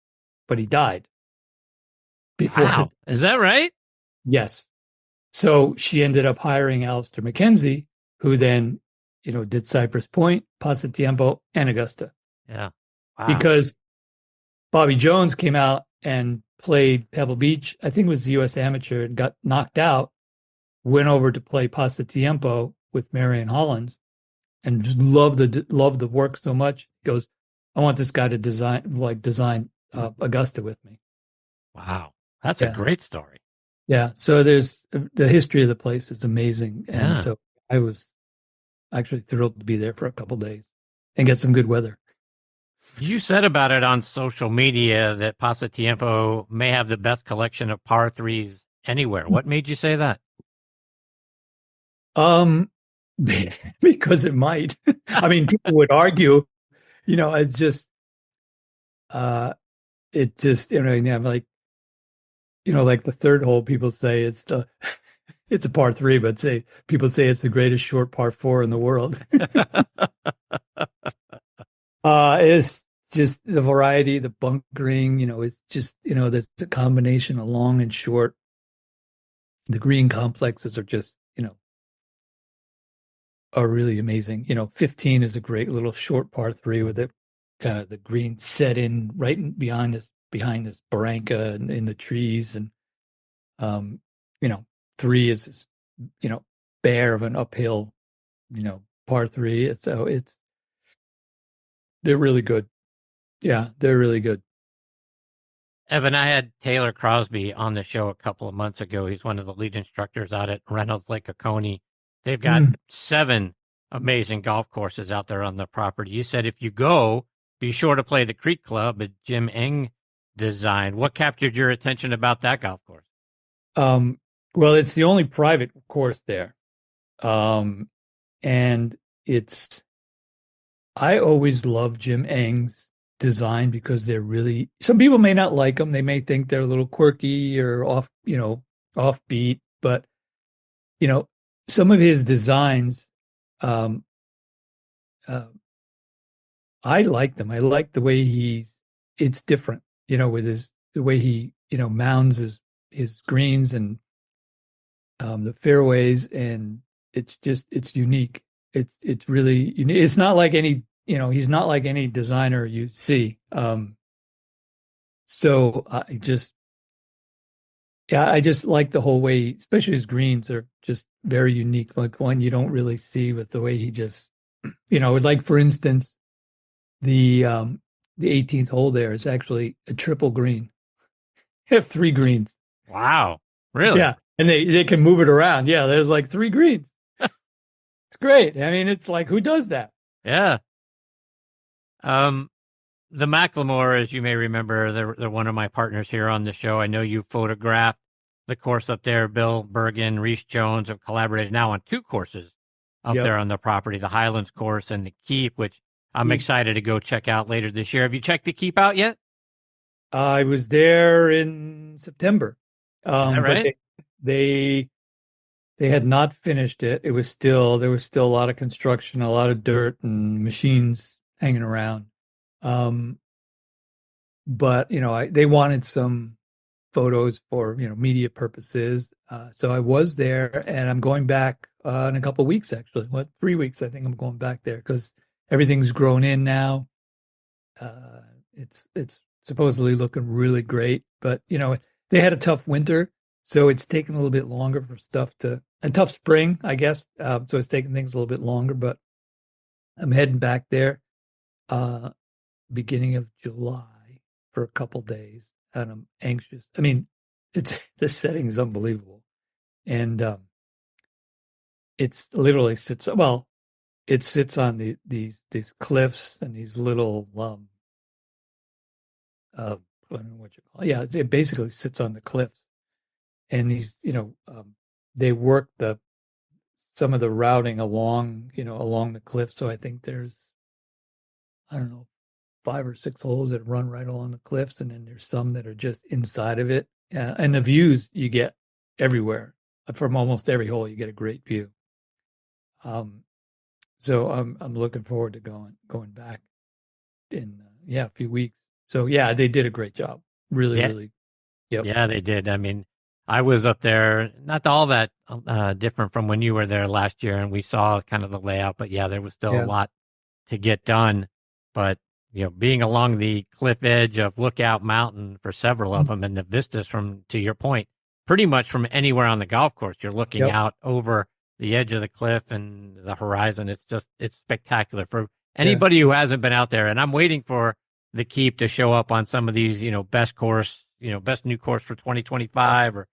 but he died. Wow. Is that right? Yes. So she ended up hiring Alistair McKenzie, who then, did Cypress Point, Pasatiempo, and Augusta. Yeah. Wow. Because Bobby Jones came out and played Pebble Beach, I think it was the U.S. Amateur, and got knocked out, went over to play Pasatiempo, with Marion Hollins and just loved the work so much. He goes, I want this guy to design Augusta with me. Wow. That's a Yeah. great story. Yeah. So there's the history of the place is amazing. And Yeah. so I was actually thrilled to be there for a couple days and get some good weather. You said about it on social media that Pasatiempo may have the best collection of par threes anywhere. What made you say that? Because it might. I mean, people would argue, it's just, like, like the third hole, people say it's a par three, but people say it's the greatest short par four in the world. It's just the variety, the bunkering, it's just, there's a combination of long and short. The green complexes are just, are really amazing. 15 is a great little short par three with it kind of the green set in right behind this barranca in the trees. And, 3 is this, bare of an uphill, par three. They're really good. Yeah, they're really good. Evan, I had Taylor Crosby on the show a couple of months ago. He's one of the lead instructors out at Reynolds Lake Oconee. They've got 7 amazing golf courses out there on the property. You said if you go, be sure to play the Creek Club at Jim Eng designed. What captured your attention about that golf course? Well, it's the only private course there. And I always love Jim Eng's design because they're really, some people may not like them. They may think they're a little quirky or offbeat, but some of his designs, I like them. I like the way it's different, with the way he, mounds his greens and the fairways, and it's unique. It's really unique. It's not like any, he's not like any designer you see. So I just like the whole way, especially his greens are just very unique, like one you don't really see with the way he just, like for instance, the 18th hole there is actually a triple green. They have 3 greens. Wow. Really? Yeah. And they can move it around. Yeah. There's like 3 greens. It's great. I mean, it's like, who does that? Yeah. The McLemore, as you may remember, they're one of my partners here on the show. I know you photographed the course up there. Bill Bergen, Reese Jones have collaborated now on 2 courses up there on the property, the Highlands course and the Keep, which I'm excited to go check out later this year. Have you checked the Keep out yet? I was there in September. Is that right? But they had not finished it. There was still a lot of construction, a lot of dirt and machines hanging around. But they wanted some photos for media purposes. So I was there, and I'm going back in a couple of weeks. Actually, 3 weeks? I think I'm going back there because everything's grown in now. It's supposedly looking really great, but they had a tough winter, so it's taken a little bit longer for a tough spring, I guess. So it's taking things a little bit longer, but I'm heading back there beginning of July for a couple days, and I'm anxious. I mean, the setting is unbelievable, and it's literally sits on these cliffs and these little I don't know what you call it. Yeah, it basically sits on the cliffs, and these they work some of the routing along the cliff. So I think there's, I don't know, 5 or 6 holes that run right along the cliffs, and then there's some that are just inside of it. And the views you get everywhere from almost every hole. You get a great view. So I'm looking forward to going back in a few weeks. So yeah, they did a great job. Really. Yep. Yeah, they did. I mean, I was up there, not all that different from when you were there last year, and we saw kind of the layout. But yeah, there was still a lot to get done. But being along the cliff edge of Lookout Mountain for several of them, and the vistas to your point, pretty much from anywhere on the golf course, you're looking out over the edge of the cliff and the horizon. It's spectacular for anybody who hasn't been out there. And I'm waiting for the Keep to show up on some of these, best course, best new course for 2025 or,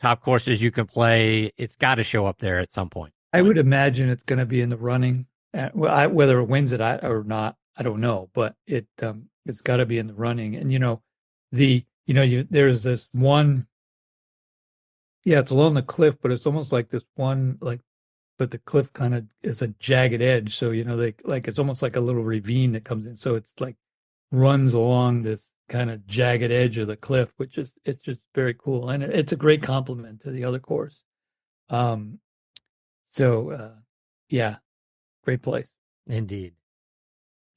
top courses you can play. It's got to show up there at some point. I would imagine it's going to be in the running. Whether it wins it or not, I don't know, but it's got to be in the running. And there's this one. Yeah, it's along the cliff, but it's almost like this one, but the cliff kind of is a jagged edge. So it's almost like a little ravine that comes in. So it's like runs along this kind of jagged edge of the cliff, it's just very cool, and it's a great compliment to the other course. Yeah, great place. Indeed.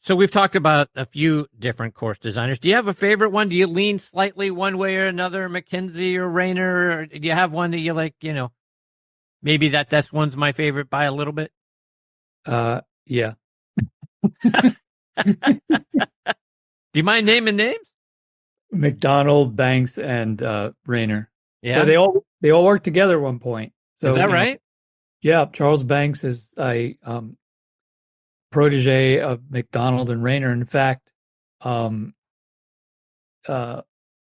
So we've talked about a few different course designers. Do you have a favorite one? Do you lean slightly one way or another, McKenzie or Rayner? Or do you have one that you like, maybe that's one's my favorite by a little bit? Yeah. Do you mind naming names? McDonald, Banks, and Rayner. Yeah. So they all worked together at one point. So, is that right? Yeah. Charles Banks is a protege of McDonald and Rayner. In fact,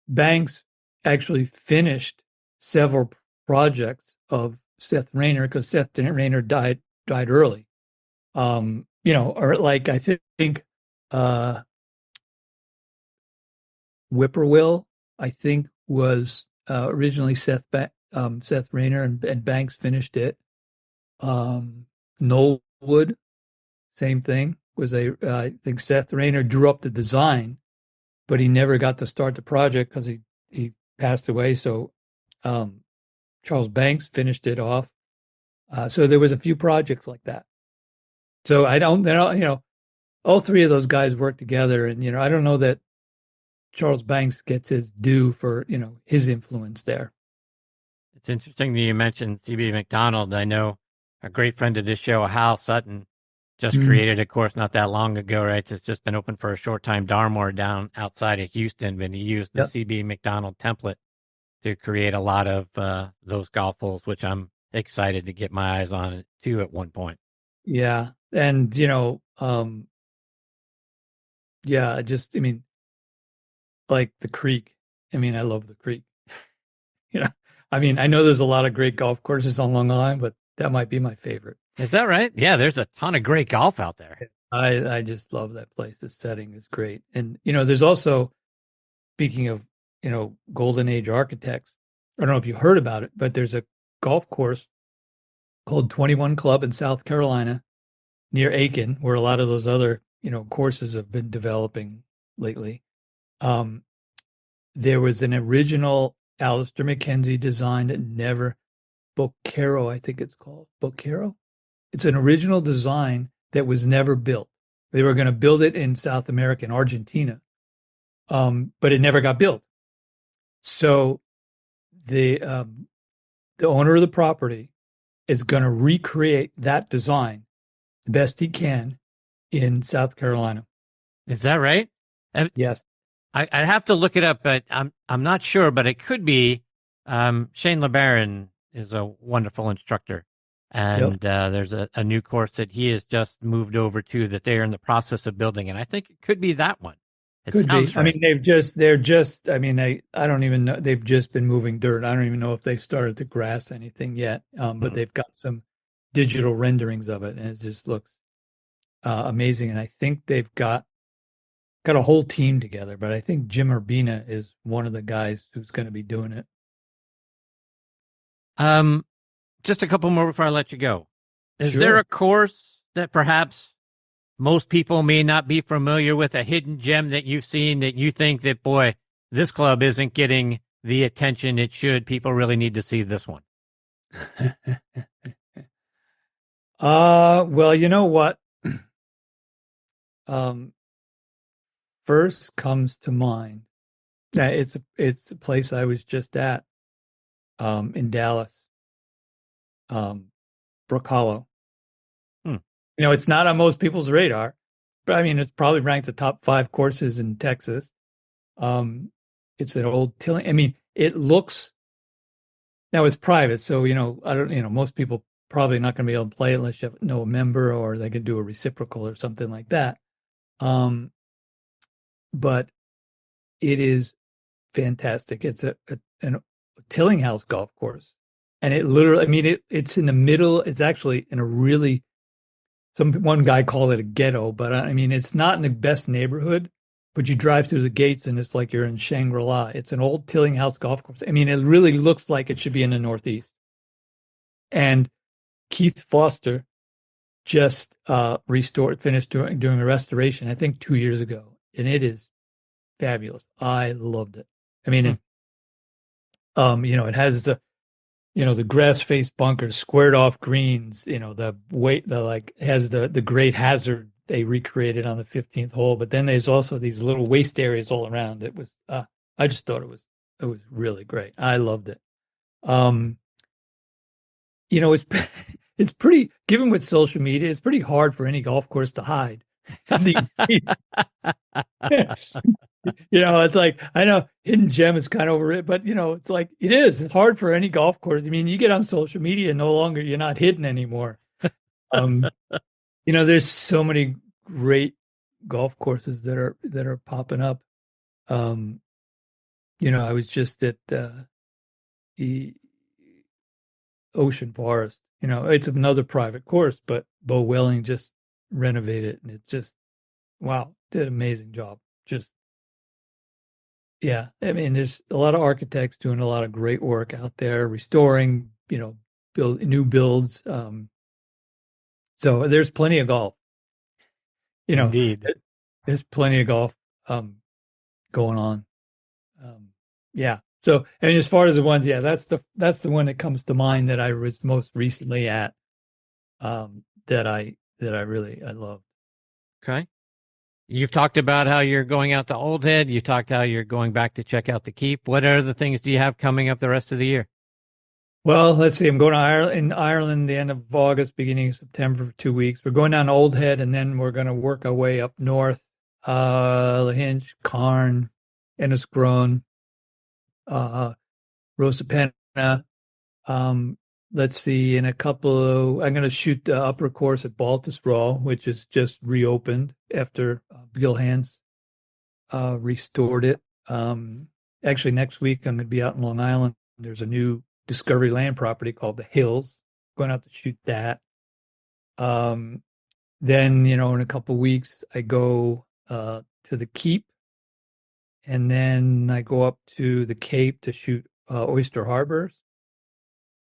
Banks actually finished several projects of Seth Rayner because Seth Rayner died early. Or like I think Whippoorwill, I think, was originally Seth Rayner, and Banks finished it. Knollwood, same thing. I think Seth Rayner drew up the design, but he never got to start the project because he passed away. So Charles Banks finished it off. So there was a few projects like that. So all three of those guys work together, and I don't know that Charles Banks gets his due for his influence there. It's interesting that you mentioned C.B. McDonald. I know a great friend of this show, Hal Sutton, just created a course not that long ago, right? It's just been open for a short time, Darmore down outside of Houston, but he used the C.B. McDonald template to create a lot of those golf holes, which I'm excited to get my eyes on it too at one point. Yeah. And, like the Creek. I love the Creek. I know there's a lot of great golf courses on Long Island, but that might be my favorite. Is that right? Yeah, there's a ton of great golf out there. I just love that place. The setting is great. And, there's also, speaking of, Golden Age architects, I don't know if you heard about it, but there's a golf course called 21 Club in South Carolina near Aiken, where a lot of those other, courses have been developing lately. There was an original Alistair McKenzie design that never, Boquero, I think it's called. Boquero? It's an original design that was never built. They were going to build it in South America, in Argentina, but it never got built. So the owner of the property is going to recreate that design the best he can in South Carolina. Is that right? Yes. I'd have to look it up, but I'm not sure, but it could be. Shane LeBaron is a wonderful instructor, and there's a new course that he has just moved over to that they're in the process of building, and I think it could be that one. Could be. Right. I don't even know. They've just been moving dirt. I don't even know if they've started to grass anything yet, but they've got some digital renderings of it, and it just looks amazing. And I think they've got a whole team together, but I think Jim Urbina is one of the guys who's going to be doing it. Just a couple more before I let you go. Is Sure. there a course that perhaps most people may not be familiar with, a hidden gem that you've seen that you think that, boy, this club isn't getting the attention it should? People really need to see this one. Well, you know what? First comes to mind. It's a place I was just at, in Dallas, Brook Hollow. It's not on most people's radar, but it's probably ranked the top 5 courses in Texas. It's an old tilling. It looks, now it's private, so I don't. Most people probably not going to be able to play unless you know a member, or they can do a reciprocal or something like that. But it is fantastic. It's a Tillinghast golf course, and it literally, I mean, it's in the middle. It's actually in a really, one guy called it a ghetto, but I mean, it's not in the best neighborhood. But you drive through the gates, and it's like you're in Shangri-La. It's an old Tillinghast golf course. I mean, it really looks like it should be in the Northeast. And Keith Foster just finished doing a restoration, I think 2 years ago, and it is fabulous. I loved it. I mean, it has the grass faced bunkers, squared off greens, has the great hazard they recreated on the 15th hole, but then there's also these little waste areas all around. It was I just thought it was really great. I loved it. It's pretty, given with social media, it's pretty hard for any golf course to hide. It's like, I know Hidden Gem is kind of over it, but it's like, it's hard for any golf course. I mean, you get on social media, no longer, you're not hidden anymore. There's so many great golf courses that are popping up. I was just at the Ocean Forest. It's another private course, but Bo Welling just renovated it, and it's just, wow, did an amazing job. Just, yeah, I mean, there's a lot of architects doing a lot of great work out there, restoring, build new builds. So there's plenty of golf. Indeed. There's plenty of golf going on. Yeah. So, and as far as the ones, yeah, that's the one that comes to mind that I was most recently at, that I loved. Okay. You've talked about how you're going out to Old Head. You talked how you're going back to check out the Keep. What other things do you have coming up the rest of the year? Well, let's see. I'm going to Ireland the end of August, beginning of September for 2 weeks. We're going down to Old Head, and then we're going to work our way up north, Lahinch, Carn, Enniscrone, Rosapenna. Let's see, I'm going to shoot the upper course at Baltusrol, which is just reopened after Bill Hans restored it. Actually, next week I'm going to be out in Long Island. There's a new Discovery Land property called The Hills. Going out to shoot that. Then, in a couple of weeks, I go to the Keep, and then I go up to the Cape to shoot Oyster Harbors.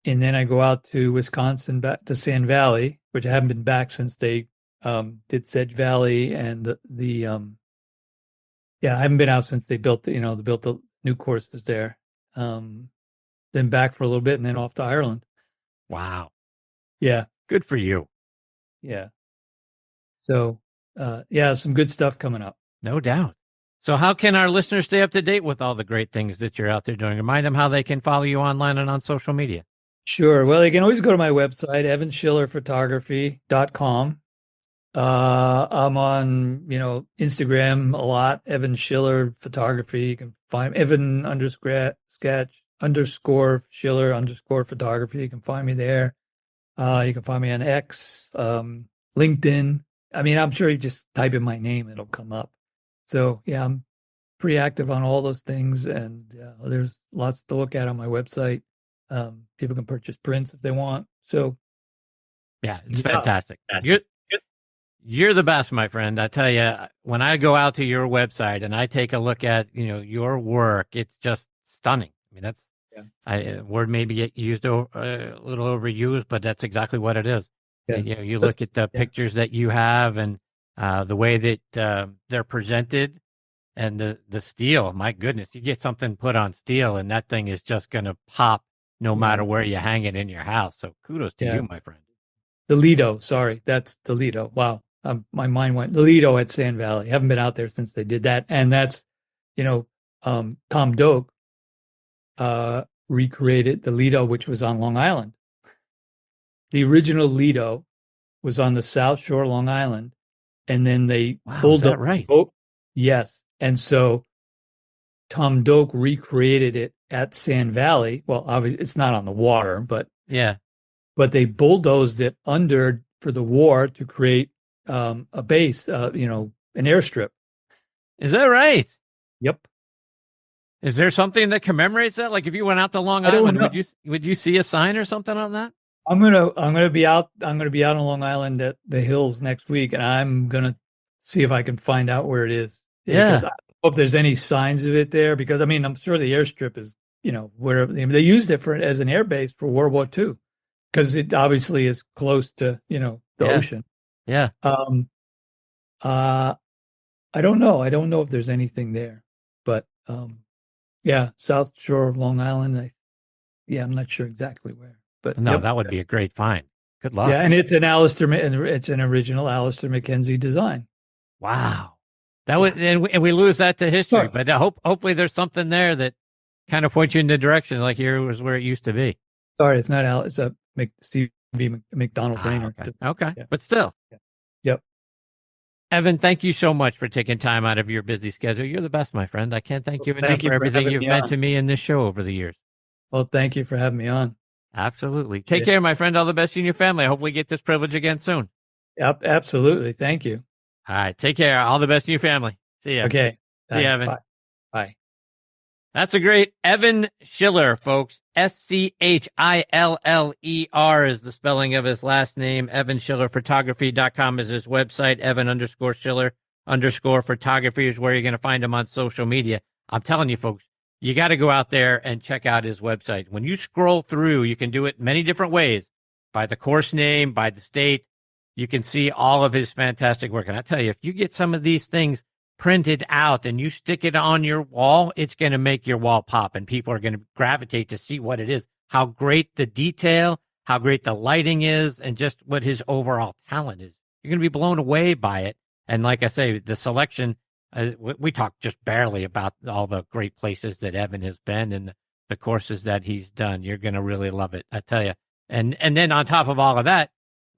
And then I go out to Wisconsin, back to Sand Valley, which I haven't been back since they did Sedge Valley, and I haven't been out since they built the new courses there. Then back for a little bit, and then off to Ireland. Wow. Yeah. Good for you. Yeah. So, some good stuff coming up. No doubt. So how can our listeners stay up to date with all the great things that you're out there doing? Remind them how they can follow you online and on social media. Sure. Well, you can always go to my website, evanschillerphotography.com. I'm on, Instagram a lot, Evan Schiller Photography. You can find Evan _Schiller _photography. You can find me there. You can find me on X, LinkedIn. I mean, I'm sure you just type in my name, it'll come up. So, yeah, I'm pretty active on all those things, and there's lots to look at on my website. People can purchase prints if they want. So, yeah, it's fantastic. You're the best, my friend. I tell you, when I go out to your website and I take a look at your work, it's just stunning. I mean, that's word maybe get used a little overused, but that's exactly what it is. Yeah. You look at the pictures that you have and the way that they're presented, and the steel. My goodness, you get something put on steel, and that thing is just going to pop no matter where you hang it in your house. So kudos to you, my friend. The Lido, sorry, that's the Lido. Wow, my mind went. The Lido at Sand Valley. Haven't been out there since they did that, and that's Tom Doak recreated the Lido, which was on Long Island. The original Lido was on the South Shore, Long Island, and then they pulled up. Right? Yes, and so Tom Doak recreated it at Sand Valley. Well, obviously it's not on the water, but but they bulldozed it under for the war to create a base, an airstrip. Is that right? Yep. Is there something that commemorates that? Like if you went out to Long I don't Island, know. would you see a sign or something on that? I'm gonna be out on Long Island at the hills next week, and I'm gonna see if I can find out where it is. Because I don't know if there's any signs of it there. Because I mean, I'm sure the airstrip is, where they used it as an air base for World War II, because it obviously is close to the ocean. Yeah. I don't know. I don't know if there's anything there, but yeah, South Shore of Long Island. I'm not sure exactly where, but No, that would be a great find. Good luck. Yeah, and it's an original Alistair Mackenzie design. Wow. That would, and we lose that to history, Sure. but hopefully there's something there that kind of points you in the direction, like here was where it used to be. Sorry, it's not Al. It's a Steve McDonald Rainer. Okay. Yeah. But still. Yeah. Yep. Evan, thank you so much for taking time out of your busy schedule. You're the best, my friend. I can't thank you enough for everything you've meant to me in this show over the years. Well, thank you for having me on. Absolutely. Take care, my friend. All the best to you and your family. I hope we get this privilege again soon. Yep, absolutely. Thank you. All right. Take care. All the best to your family. See ya. Okay. See you, Evan. Bye. That's a great Evan Schiller, folks. Schiller is the spelling of his last name. Evan Schiller Photography.com is his website. Evan_Schiller_photography is where you're going to find him on social media. I'm telling you, folks, you got to go out there and check out his website. When you scroll through, you can do it many different ways. By the course name, by the state, you can see all of his fantastic work. And I tell you, if you get some of these things printed out and you stick it on your wall, it's going to make your wall pop, and people are going to gravitate to see what it is, how great the detail, how great the lighting is, and just what his overall talent is. You're going to be blown away by it. And like I say, the selection, we talked just barely about all the great places that Evan has been and the courses that he's done. You're going to really love it, I tell you. And then on top of all of that,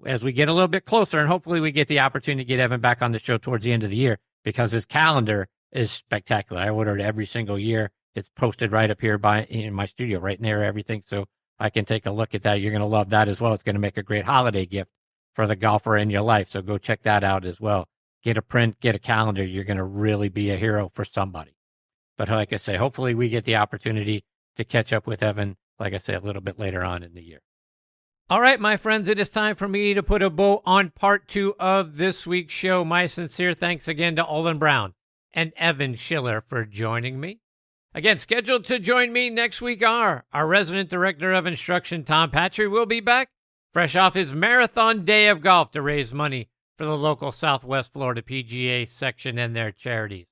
as we get a little bit closer, and hopefully we get the opportunity to get Evan back on the show towards the end of the year, because his calendar is spectacular. I order it every single year. It's posted right up here in my studio, right near everything, so I can take a look at that. You're going to love that as well. It's going to make a great holiday gift for the golfer in your life, so go check that out as well. Get a print, get a calendar. You're going to really be a hero for somebody. But like I say, hopefully we get the opportunity to catch up with Evan, like I say, a little bit later on in the year. All right, my friends, it is time for me to put a bow on part 2 of this week's show. My sincere thanks again to Olin Browne and Evan Schiller for joining me. Again, scheduled to join me next week are our resident director of instruction, Tom Patry, will be back, fresh off his marathon day of golf to raise money for the local Southwest Florida PGA section and their charities.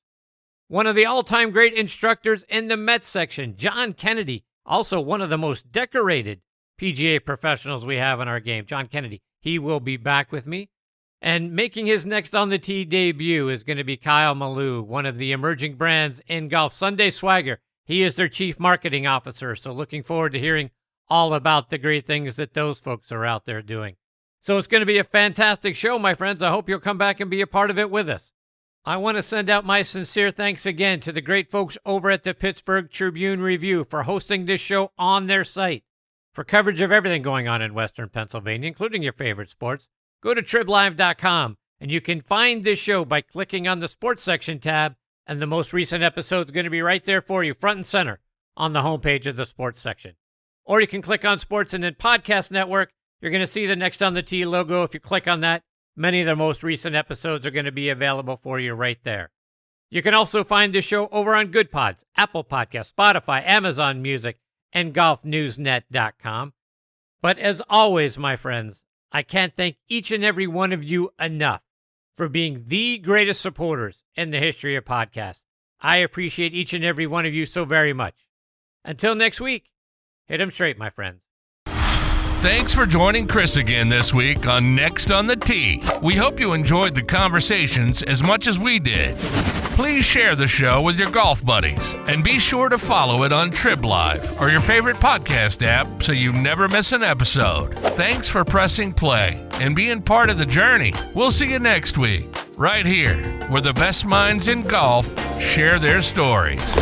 One of the all-time great instructors in the Mets section, John Kennedy, also one of the most decorated PGA professionals we have in our game, John Kennedy. He will be back with me. And making his next On the Tee debut is going to be Kyle Malou, one of the emerging brands in golf, Sunday Swagger. He is their chief marketing officer, so looking forward to hearing all about the great things that those folks are out there doing. So it's going to be a fantastic show, my friends. I hope you'll come back and be a part of it with us. I want to send out my sincere thanks again to the great folks over at the Pittsburgh Tribune-Review for hosting this show on their site. For coverage of everything going on in Western Pennsylvania, including your favorite sports, go to triblive.com, and you can find this show by clicking on the Sports Section tab, and the most recent episode is going to be right there for you, front and center, on the homepage of the Sports Section. Or you can click on Sports and then Podcast Network. You're going to see the Next on the Tee logo. If you click on that, many of the most recent episodes are going to be available for you right there. You can also find this show over on Good Pods, Apple Podcasts, Spotify, Amazon Music, and golfnewsnet.com. But as always, my friends, I can't thank each and every one of you enough for being the greatest supporters in the history of podcasts. I appreciate each and every one of you so very much. Until next week, hit 'em straight, my friends. Thanks for joining Chris again this week on Next on the Tee. We hope you enjoyed the conversations as much as we did. Please share the show with your golf buddies and be sure to follow it on TribLive or your favorite podcast app so you never miss an episode. Thanks for pressing play and being part of the journey. We'll see you next week, right here, where the best minds in golf share their stories.